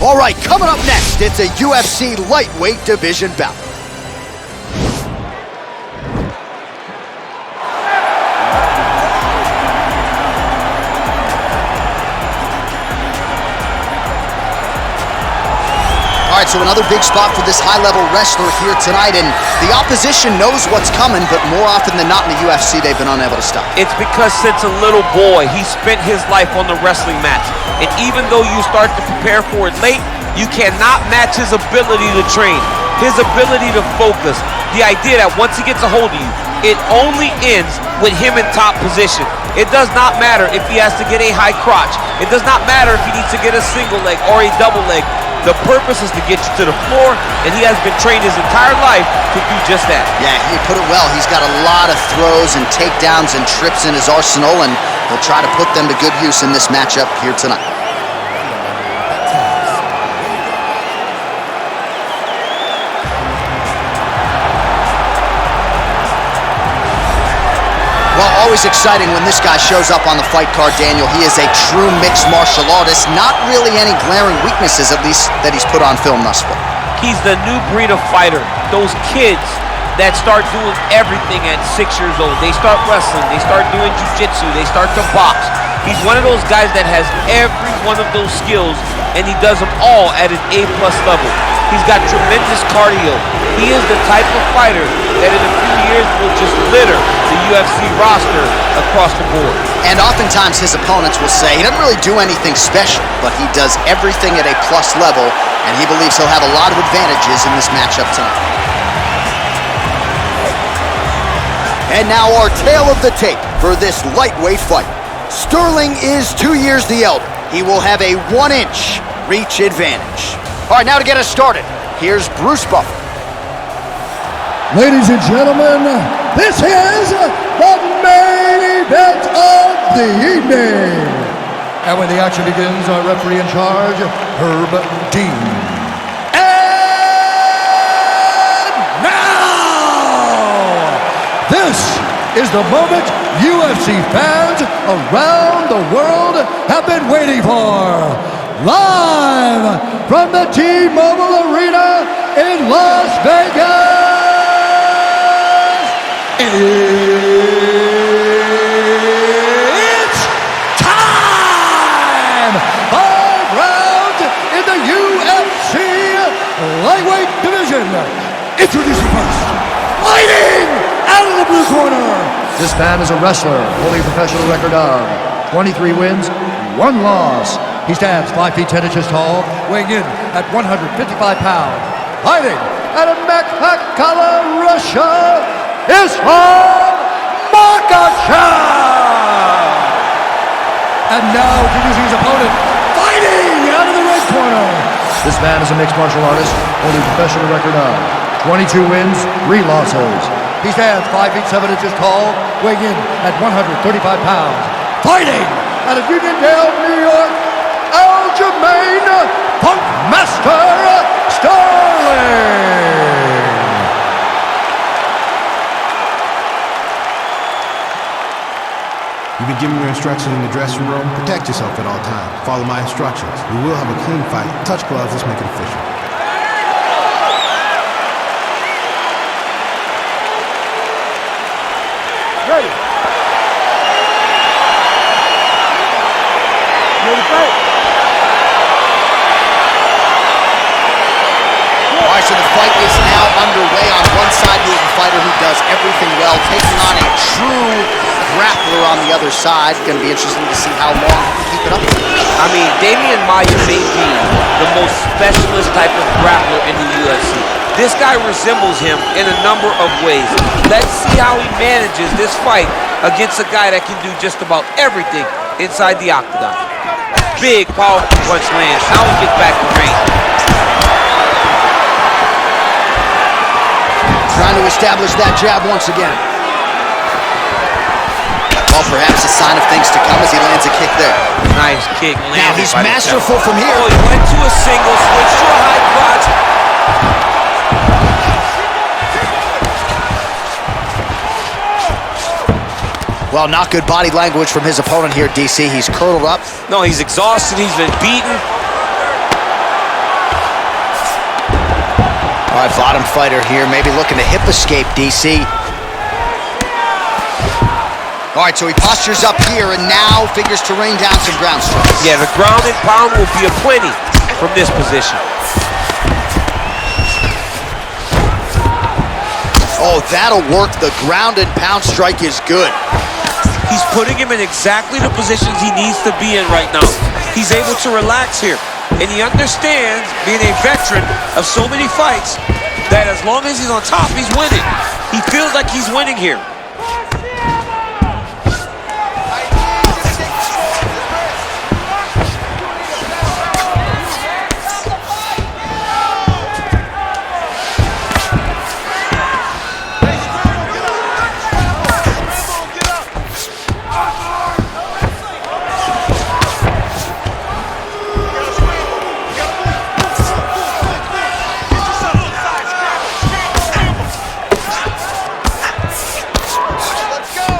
All right, coming up next, it's a UFC lightweight division bout. All right, so another big spot for this high-level wrestler here tonight, and the opposition knows what's coming, but more often than not in the UFC, they've been unable to stop. It's because since a little boy, he spent his life on the wrestling mats, and even though you start to prepare for it late, you cannot match his ability to train, his ability to focus, the idea that once he gets a hold of you, it only ends with him in top position. It does not matter if he has to get a high crotch. It does not matter if he needs to get a single leg or a double leg. The purpose is to get you to the floor, and he has been trained his entire life to do just that. Yeah, he put it well. He's got a lot of throws and takedowns and trips in his arsenal, and he'll try to put them to good use in this matchup here tonight. Well, always exciting when this guy shows up on the fight card, Daniel. He is a true mixed martial artist. Not really any glaring weaknesses, at least, that he's put on film thus far. He's the new breed of fighter. Those kids that start doing everything at 6 years old. They start wrestling, they start doing jiu-jitsu, they start to box. He's one of those guys that has every one of those skills, and he does them all at an A+ level. He's got tremendous cardio. He is the type of fighter that in a few years will just litter the UFC roster across the board. And oftentimes his opponents will say he doesn't really do anything special, but he does everything at a plus level, and he believes he'll have a lot of advantages in this matchup tonight. And now our tale of the tape for this lightweight fight. Sterling is 2 years the elder. He will have a 1-inch reach advantage. All right, now to get us started, here's Bruce Buffer. Ladies and gentlemen, this is the main event of the evening. And when the action begins, our referee in charge, Herb Dean. And now, this is the moment UFC fans around the world have been waiting for. Live from the T-Mobile Arena in Las Vegas, it's time! 5 rounds in the UFC lightweight division. Introducing first, fighting out of the blue corner. This man is a wrestler, holding a professional record of 23 wins, 1 loss. He stands 5 feet 10 inches tall, weighing in at 155 pounds. Fighting out of Makhachev, Russia, Usman Makhachev. And now introducing his opponent, fighting out of the red corner. This man is a mixed martial artist, holding a professional record of 22 wins, 3 losses. He stands 5 feet 7 inches tall, weighing in at 135 pounds. Fighting out of Uniondale, New York, Aljamain, Punkmaster Sterling. You've been giving your instructions in the dressing room. Protect yourself at all times. Follow my instructions. We will have a clean fight. Touch gloves. Let's make it official. Ready. Ready to fight. All right, so the fight is now underway. On one side, we have a fighter who does everything well, taking on a true grappler on the other side. Going to be interesting to see how long he can keep it up. I mean, Damian Maia may be the most specialist type of grappler in the UFC. This guy resembles him in a number of ways. Let's see how he manages this fight against a guy that can do just about everything inside the octagon. Big, powerful punch lands. Now he gets back to range. Trying to establish that jab once again. Well, perhaps a sign of things to come as he lands a kick there. Nice kick landed. Now he's masterful from here. Oh, he went to a single, switched to a high crotch. Well, not good body language from his opponent here, DC. He's curled up. No, he's exhausted. He's been beaten. All right, bottom fighter here, maybe looking to hip escape, DC. All right, so he postures up here and now figures to rain down some ground strikes. Yeah, the ground and pound will be aplenty from this position. Oh, that'll work. The ground and pound strike is good. He's putting him in exactly the positions he needs to be in right now. He's able to relax here. And he understands, being a veteran of so many fights, that as long as he's on top, he's winning. He feels like he's winning here.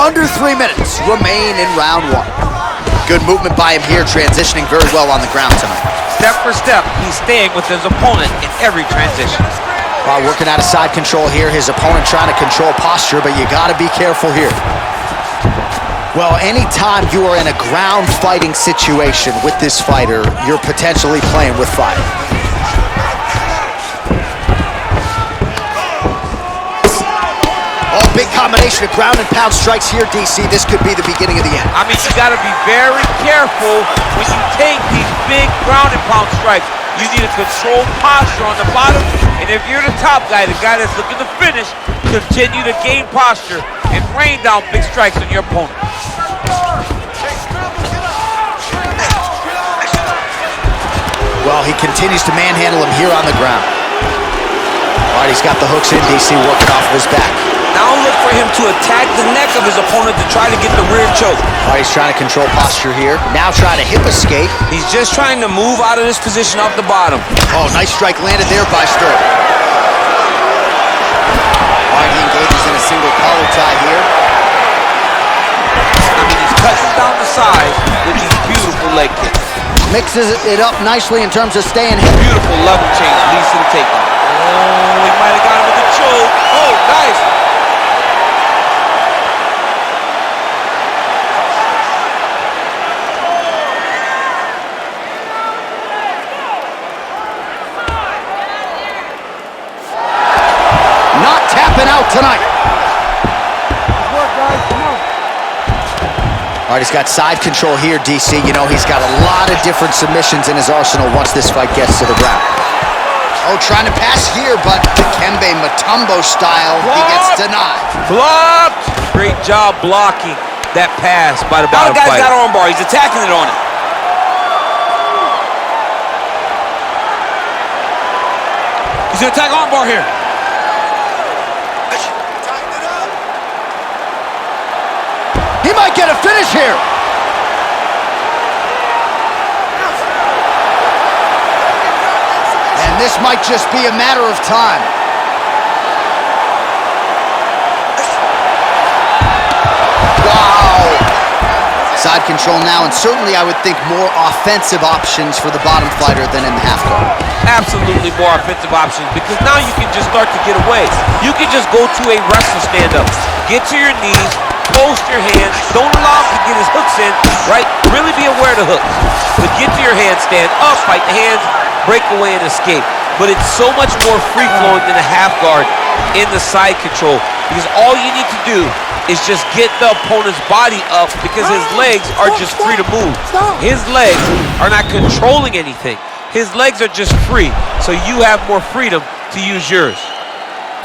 Under 3 minutes remain in round one. Good movement by him here, transitioning very well on the ground tonight. Step for step, he's staying with his opponent in every transition. While working out of side control here, his opponent trying to control posture, but you gotta be careful here. Well, anytime you are in a ground fighting situation with this fighter, you're potentially playing with fire. Big combination of ground and pound strikes here, DC. This could be the beginning of the end. I mean, you got to be very careful when you take these big ground and pound strikes. You need a controlled posture on the bottom, and if you're the top guy, the guy that's looking to finish, continue to gain posture and rain down big strikes on your opponent. Well, he continues to manhandle him here on the ground. All right, he's got the hooks in, DC, working off of his back. Now look for him to attack the neck of his opponent to try to get the rear choke. All right, he's trying to control posture here. Now trying to hip escape. He's just trying to move out of this position off the bottom. Oh, nice strike landed there by Sturm. All right, he engages in a single collar tie here. I mean, he's cutting down the sides with these beautiful leg kicks. Mixes it up nicely in terms of staying hip. Beautiful level change leads to the takedown. Oh, he might have got him with the choke. Oh, nice. Not tapping out tonight. All right, he's got side control here, DC. You know, he's got a lot of different submissions in his arsenal once this fight gets to the ground. Oh, trying to pass here, but Dikembe Mutombo style, he gets denied. Blocked! Great job blocking that pass by the bottom fighter. Now the guy's got armbar. He's attacking it on it. He's going to attack armbar here. He might get a finish here. And this might just be a matter of time. Wow. Side control now, and certainly I would think more offensive options for the bottom fighter than in the half guard. Absolutely more offensive options, because now you can just start to get away. You can just go to a wrestler stand-up. Get to your knees, post your hands, don't allow him to get his hooks in, right? Really be aware of the hooks. But get to your handstand, up, fight the hands, break away and escape. But it's so much more free-flowing than a half guard in the side control, because all you need to do is just get the opponent's body up, because his legs are just free to move. His legs are not controlling anything. His legs are just free, so you have more freedom to use yours.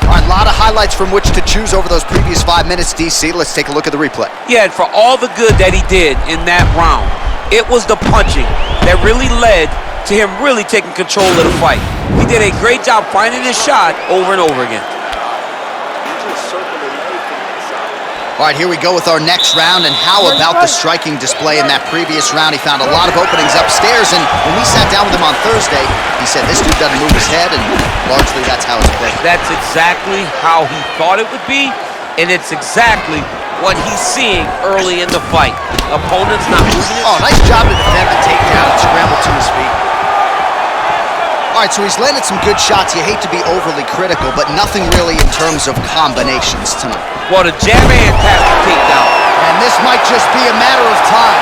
All right, a lot of highlights from which to choose over those previous 5 minutes, DC. Let's take a look at the replay. Yeah, and for all the good that he did in that round, it was the punching that really led to him really taking control of the fight. He did a great job finding his shot over and over again. All right, here we go with our next round, and how about the striking display in that previous round? He found a lot of openings upstairs, and when we sat down with him on Thursday, he said this dude doesn't move his head, and largely that's how it's played. That's exactly how he thought it would be, and it's exactly what he's seeing early in the fight. Opponent's not moving it. Oh, nice job to defend the takedown and scramble to his feet. All right, so he's landed some good shots. You hate to be overly critical, but nothing really in terms of combinations tonight. Well, the jab and tap the takedown. And this might just be a matter of time.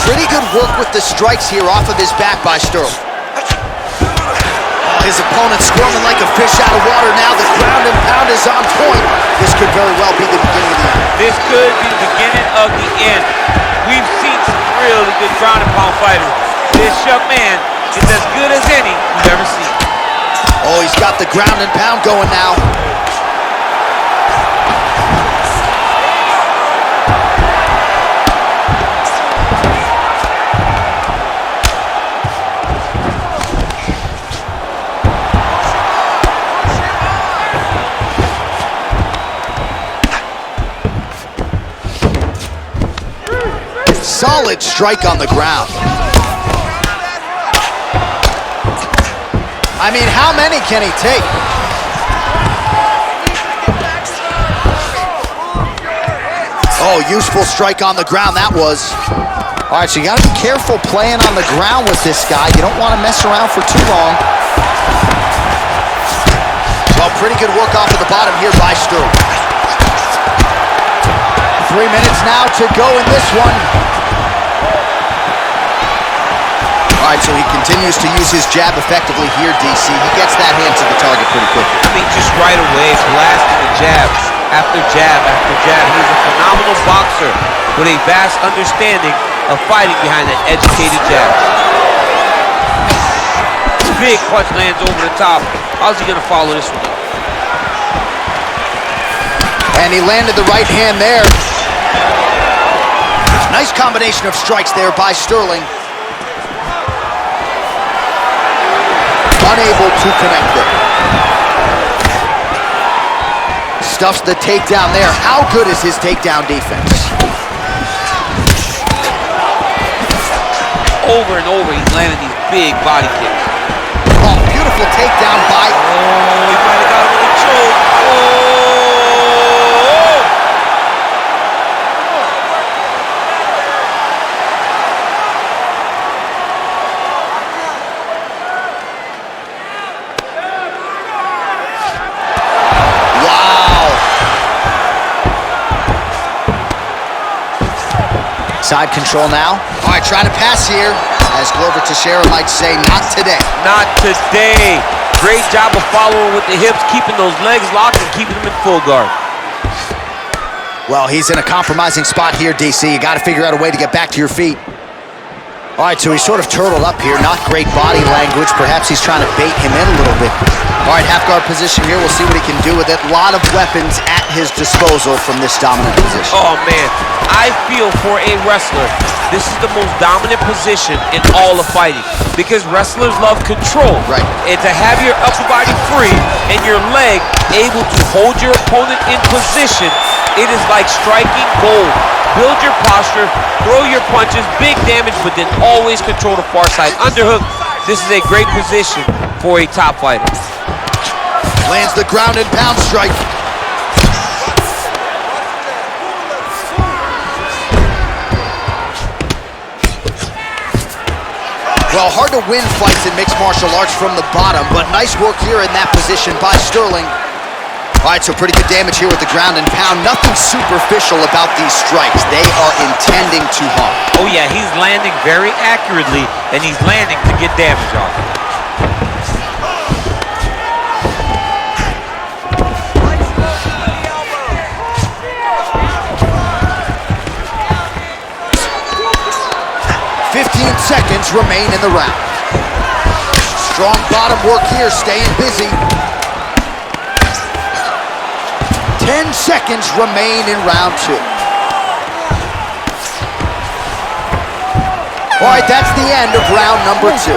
Pretty good work with the strikes here off of his back by Sterling. His opponent squirming like a fish out of water now. The ground and pound is on point. This could very well be the beginning of the end. This could be the beginning of the end. We've seen some really good ground and pound fighters. This young man is as good as any we've ever seen. Oh, he's got the ground and pound going now. Solid strike on the ground. I mean, how many can he take? Oh, useful strike on the ground, that was. All right, so you gotta be careful playing on the ground with this guy. You don't wanna mess around for too long. Well, pretty good work off of the bottom here by Sterling. 3 minutes now to go in this one. All right, so he continues to use his jab effectively here, DC. He gets that hand to the target pretty quickly. I mean, just right away, blasting the jab after jab after jab. He's a phenomenal boxer with a vast understanding of fighting behind an educated jab. Big punch lands over the top. How's he gonna follow this one up? And he landed the right hand there. Nice combination of strikes there by Sterling. Unable to connect them. Stuffs the takedown there. How good is his takedown defense? Over and over, he's landing these big body kicks. Oh, beautiful takedown by... Oh, he might have got him with a choke. Oh! Side control now. All right, trying to pass here. As Glover Teixeira might say, not today. Not today. Great job of following with the hips, keeping those legs locked and keeping them in full guard. Well, he's in a compromising spot here, DC. You got to figure out a way to get back to your feet. All right, so he's sort of turtled up here. Not great body language. Perhaps he's trying to bait him in a little bit. All right, half guard position here. We'll see what he can do with it. A lot of weapons at his disposal from this dominant position. Oh, man. I feel for a wrestler, this is the most dominant position in all of fighting because wrestlers love control. Right. And to have your upper body free and your leg able to hold your opponent in position, it is like striking gold. Build your posture, throw your punches, big damage, but then always control the far side. Underhook, this is a great position for a top fighter. Lands the ground and pound strike. Well, hard to win fights in mixed martial arts from the bottom, but nice work here in that position by Sterling. All right, so pretty good damage here with the ground and pound. Nothing superficial about these strikes. They are intending to harm. Oh yeah, he's landing very accurately, and he's landing to get damage off. Seconds remain in the round. Strong bottom work here, staying busy. 10 seconds remain in round two. All right, that's the end of round number two.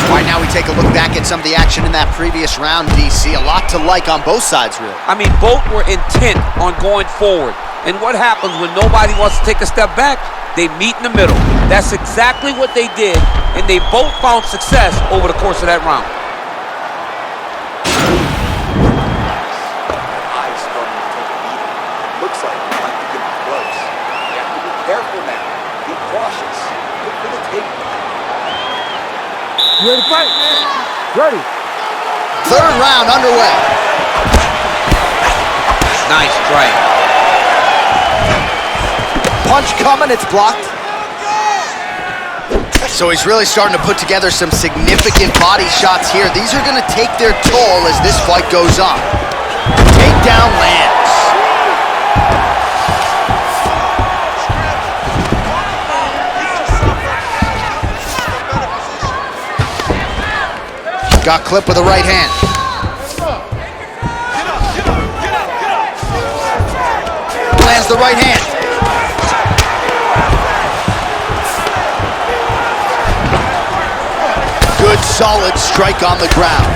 All right, now we take a look back at some of the action in that previous round, DC. A lot to like on both sides, really. I mean, both were intent on going forward. And what happens when nobody wants to take a step back? they meet in the middle. That's exactly what they did, and they both found success over the course of that round. Eyes starting to take a beating. Looks like he might be getting close. You have to be careful now. Be cautious. Look for the takedown. You ready to fight? Ready. Third round underway. Nice strike. Punch coming, it's blocked. So he's really starting to put together some significant body shots here. These are going to take their toll as this fight goes on. Takedown lands. Got clipped with the right hand. Lands the right hand. Good solid strike on the ground.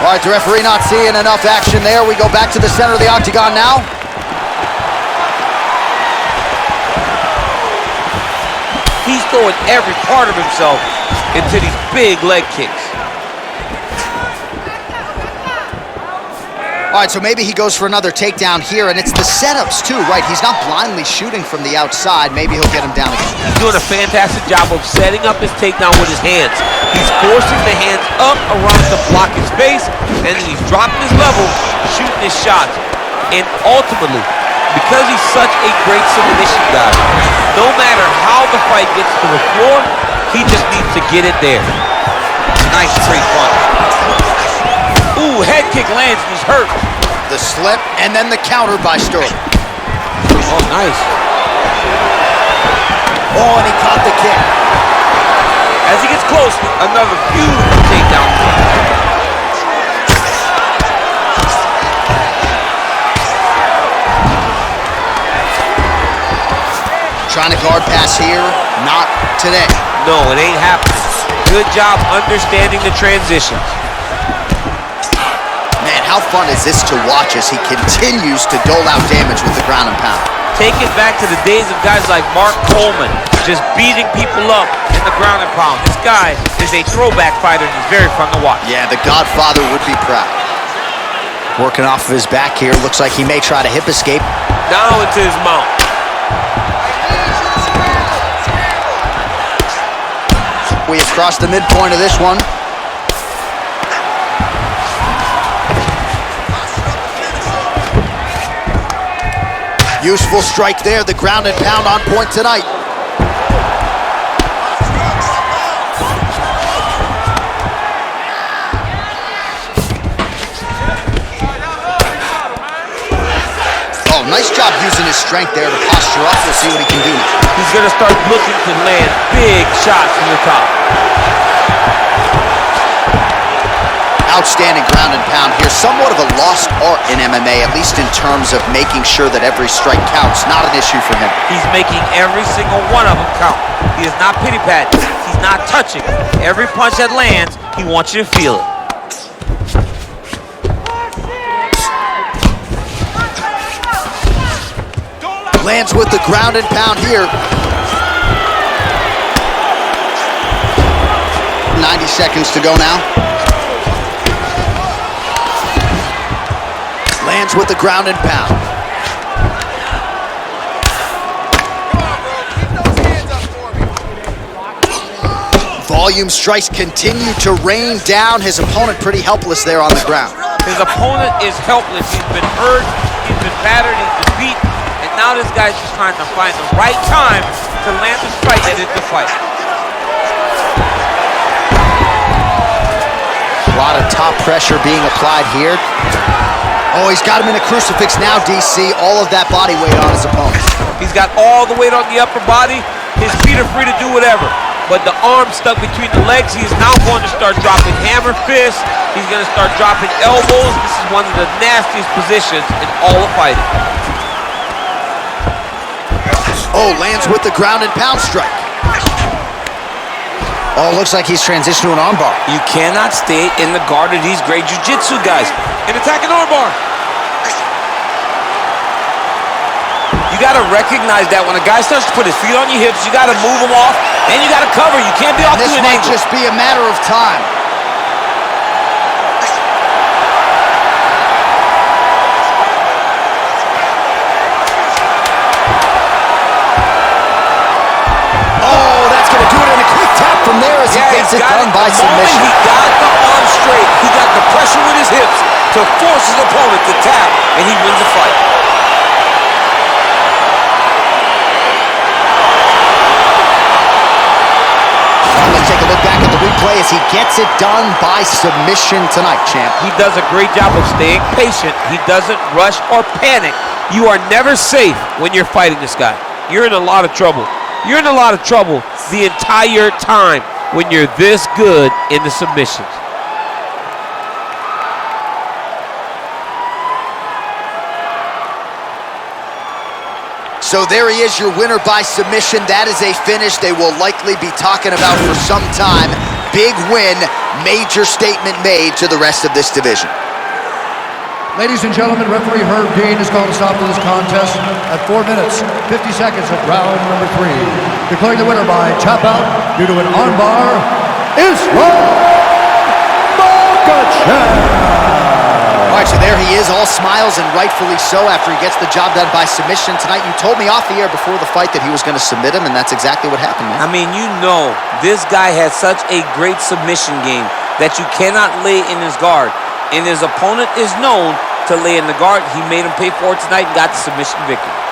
All right, the referee not seeing enough action there. We go back to the center of the octagon now. He's throwing every part of himself into these big leg kicks. All right, so maybe he goes for another takedown here, and it's the setups too, right? He's not blindly shooting from the outside. Maybe he'll get him down again. He's doing a fantastic job of setting up his takedown with his hands. He's forcing the hands up around to block his face, and then he's dropping his level, shooting his shots. And ultimately, because he's such a great submission guy, no matter how the fight gets to the floor, he just needs to get it there. Nice straight punch. Ooh, head kick lands and he's hurt. The slip and then the counter by Sterling. Oh, nice. Oh, and he caught the kick. As he gets close, another beautiful takedown. Trying to guard pass here, not today. No, it ain't happening. Good job understanding the transitions. Man, how fun is this to watch as he continues to dole out damage with the ground and pound? Take it back to the days of guys like Mark Coleman, just beating people up in the ground and pound. This guy is a throwback fighter and he's very fun to watch. Yeah, the Godfather would be proud. Working off of his back here, looks like he may try to hip escape. Now into his mount. We have crossed the midpoint of this one. Useful strike there, the ground and pound on point tonight. Oh, nice job using his strength there to posture up. We'll see what he can do. He's gonna start looking to land big shots from the top. Outstanding ground and pound here. Somewhat of a lost art in MMA, at least in terms of making sure that every strike counts. Not an issue for him. He's making every single one of them count. He is not pity-patting. He's not touching. Every punch that lands, he wants you to feel it. Lands with the ground and pound here. 90 seconds to go now. Lands with the ground and pound. Volume strikes continue to rain down. His opponent pretty helpless there on the ground. His opponent is helpless. He's been hurt, he's been battered, he's been beat, and now this guy's just trying to find the right time to land the strike and end the fight. A lot of top pressure being applied here. Oh, he's got him in a crucifix now, DC. All of that body weight on his opponent. He's got all the weight on the upper body. His feet are free to do whatever. But the arm stuck between the legs. He is now going to start dropping hammer fists. He's going to start dropping elbows. This is one of the nastiest positions in all of fighting. Oh, lands with the ground and pound strike. Oh, looks like he's transitioned to an armbar. You cannot stay in the guard of these great jiu-jitsu guys. An attacking armbar. got to recognize that when a guy starts to put his feet on your hips, you got to move him off, and you got to cover. You can't be off to This an might angle. just be a matter of time. Oh, that's going to do it in a quick tap from there as he gets it done by submission. He got the arm straight. He got the pressure with his hips to force his opponent to tap, and he wins the fight. Let's take a look back at the replay as he gets it done by submission tonight, champ. He does a great job of staying patient. He doesn't rush or panic. You are never safe when you're fighting this guy. You're in a lot of trouble. You're in a lot of trouble the entire time when you're this good in the submissions. So there he is, your winner by submission. That is a finish they will likely be talking about for some time. Big win, major statement made to the rest of this division. Ladies and gentlemen, referee Herb Dean has called a stop to this contest at 4 minutes, 50 seconds of round number 3. Declaring the winner by tap out due to an armbar, Usman Makhachev. All right, so there he is, all smiles, and rightfully so after he gets the job done by submission tonight. You told me off the air before the fight that he was going to submit him, and that's exactly what happened, man. I mean, you know, this guy has such a great submission game that you cannot lay in his guard. And his opponent is known to lay in the guard. He made him pay for it tonight and got the submission victory.